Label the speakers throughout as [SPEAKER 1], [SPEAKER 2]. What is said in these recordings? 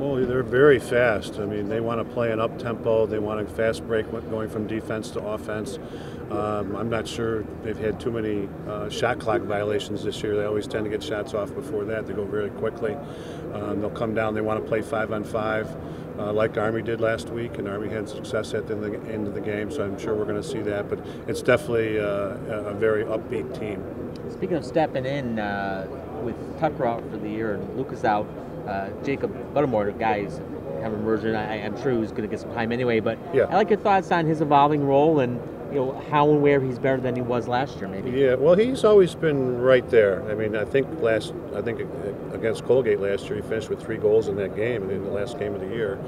[SPEAKER 1] Well, they're very fast. I mean, they want to play an up-tempo. They want a fast break going from defense to offense. I'm not sure they've had too many shot clock violations this year. They always tend to get shots off before that. They go very quickly. They'll come down. They want to play 5-on-5 like Army did last week, and Army had success at the end of the game, so I'm sure we're going to see that. But it's definitely a very upbeat team.
[SPEAKER 2] Speaking of stepping in with Tucker out for the year and Lucas out, Jacob Buttermore, the guys have emerged, and I'm sure he's going to get some time anyway. But
[SPEAKER 1] yeah.
[SPEAKER 2] I like your thoughts on his evolving role and how and where he's better than he was last year, maybe.
[SPEAKER 1] Yeah, well, he's always been right there. I mean, I think against Colgate last year, he finished with 3 goals in that game, in the last game of the year.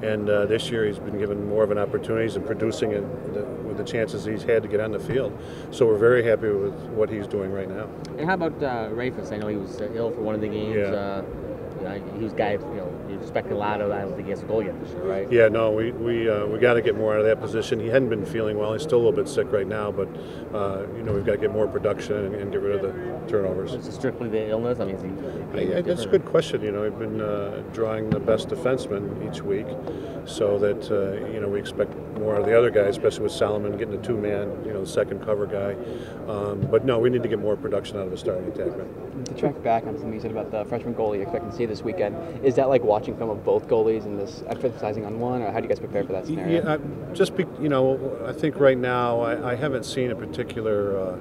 [SPEAKER 1] And this year, he's been given more of an opportunity and producing it with the chances he's had to get on the field. So we're very happy with what he's doing right now.
[SPEAKER 2] And how about Rafus? I know he was ill for one of the games.
[SPEAKER 1] Yeah.
[SPEAKER 2] He was a guy, you expect a lot of. I don't think he has a goal yet this year, right?
[SPEAKER 1] Yeah, no, we got to get more out of that position. He hadn't been feeling well. He's still a little bit sick right now, but we've got to get more production and get rid of the turnovers.
[SPEAKER 2] Is it strictly the illness? I mean,
[SPEAKER 1] that's a good question. We've been drawing the best defensemen each week, so that we expect more of the other guys, especially with Solomon getting a 2-man, the second cover guy. But no, we need to get more production out of the starting attackman.
[SPEAKER 3] To track back on something you said about the freshman goalie you're expecting to see this weekend, is that like watching film of both goalies and this emphasizing on one, or how do you guys prepare for that scenario?
[SPEAKER 1] Yeah, I think right now I haven't seen a particular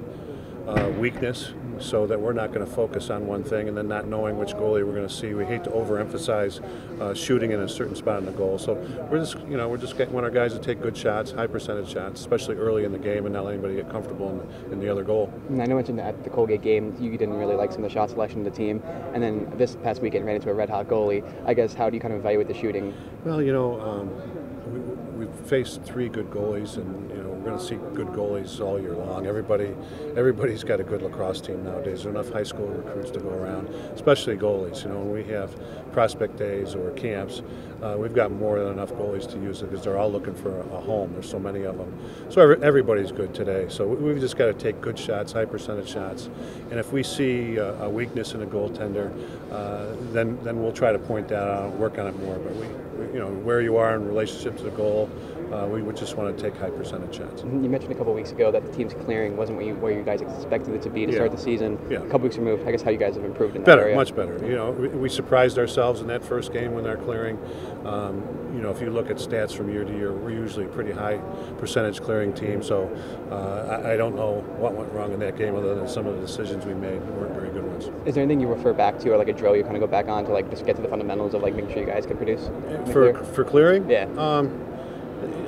[SPEAKER 1] weakness, so that we're not going to focus on one thing and then not knowing which goalie we're going to see. We hate to overemphasize shooting in a certain spot in the goal, so we're just want our guys to take good shots, high percentage shots, especially early in the game, and not let anybody get comfortable in the other goal.
[SPEAKER 3] And I know you mentioned at the Colgate game you didn't really like some of the shot selection of the team, and then this past weekend ran into a red hot goalie. I guess how do you kind of evaluate the shooting?
[SPEAKER 1] Well, we've faced 3 good goalies, and we're going to see good goalies all year long. Everybody's got a good lacrosse team nowadays. There are enough high school recruits to go around, especially goalies. When we have prospect days or camps, we've got more than enough goalies to use it because they're all looking for a home. There's so many of them. So everybody's good today. So we've just got to take good shots, high percentage shots. And if we see a weakness in a goaltender, then we'll try to point that out, work on it more. But where you are in relationship to the goal, we would just want to take high percentage shots.
[SPEAKER 3] You mentioned a couple of weeks ago that the team's clearing wasn't where you guys expected it to be to start the season.
[SPEAKER 1] Yeah.
[SPEAKER 3] A couple weeks removed, I guess how you guys have improved in that area.
[SPEAKER 1] Much better. We surprised ourselves in that first game when they're clearing. If you look at stats from year to year, we're usually a pretty high percentage clearing team. So I don't know what went wrong in that game, other than some of the decisions we made weren't very good ones.
[SPEAKER 3] Is there anything you refer back to, or like a drill you kind of go back on to just get to the fundamentals of making sure you guys can produce?
[SPEAKER 1] For clearing?
[SPEAKER 3] Yeah.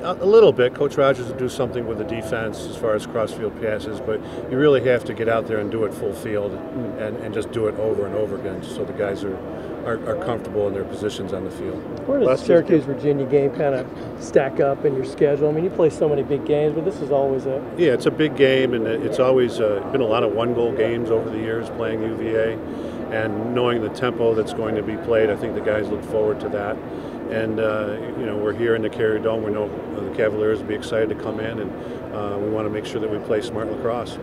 [SPEAKER 1] A little bit. Coach Rogers will do something with the defense as far as cross-field passes, but you really have to get out there and do it full field and just do it over and over again, so the guys are comfortable in their positions on the field.
[SPEAKER 4] Where does the Syracuse-Virginia game kind of stack up in your schedule? I mean, you play so many big games, but this is always a...
[SPEAKER 1] Yeah, it's a big game, and it's always been a lot of one-goal games over the years playing UVA, and knowing the tempo that's going to be played, I think the guys look forward to that. And we're here in the Carrier Dome. We know the Cavaliers will be excited to come in, and we want to make sure that we play smart lacrosse.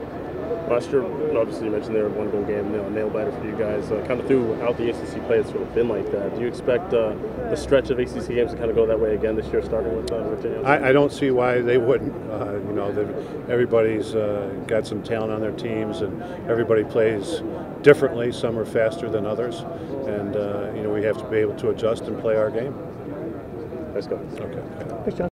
[SPEAKER 5] Last year, obviously you mentioned they were a one-goal game, a nail-biter for you guys. Kind of throughout the ACC play, it's sort of been like that. Do you expect the stretch of ACC games to kind of go that way again this year, starting with Virginia?
[SPEAKER 1] I don't see why they wouldn't. Everybody's got some talent on their teams, and everybody plays differently. Some are faster than others, and we have to be able to adjust and play our game.
[SPEAKER 5] Let's go.
[SPEAKER 1] Okay.
[SPEAKER 4] Coach John.